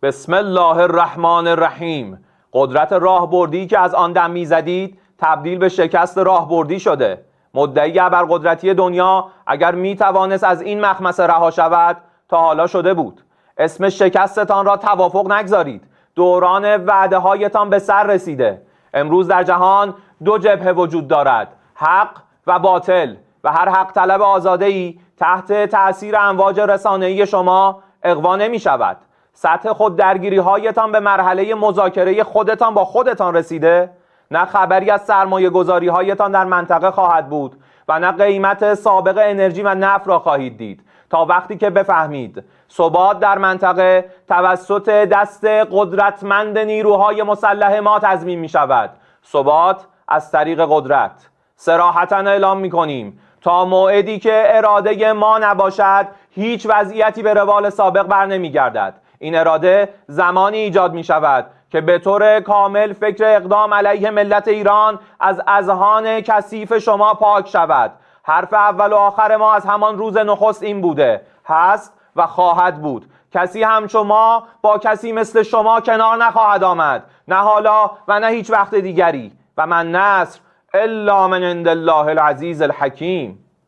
بسم الله الرحمن الرحیم. قدرت راهبردی که از آن دم میزدید تبدیل به شکست راهبردی شده. مدعی ابرقدرتی دنیا اگر میتوانست از این مخمصه رها شود تا حالا شده بود. اسم شکستتان را توافق نگذارید. دوران وعده هایتان به سر رسیده. امروز در جهان دو جبهه وجود دارد، حق و باطل، و هر حق طلب آزاده‌ای تحت تأثیر امواج رسانه‌ای شما اغوا نمی شود. سطح خود درگیری هایتان به مرحله مذاکره خودتان با خودتان رسیده؟ نه خبری از سرمایه گذاری هایتان در منطقه خواهد بود و نه قیمت سابق انرژی و نفت را خواهید دید تا وقتی که بفهمید ثبات در منطقه توسط دست قدرتمند نیروهای مسلح ما تضمین می شود. ثبات از طریق قدرت. صراحتاً اعلام می کنیم تا موعدی که اراده ما نباشد هیچ وضعیتی به روال سابق بر نمی گردد. این اراده زمانی ایجاد می شود که به طور کامل فکر اقدام علیه ملت ایران از اذهان کثیف شما پاک شود. حرف اول و آخر ما از همان روز نخست این بوده، هست و خواهد بود. کسی هم شما با کسی مثل شما کنار نخواهد آمد، نه حالا و نه هیچ وقت دیگری. و من نصر الا من عند الله العزیز الحکیم.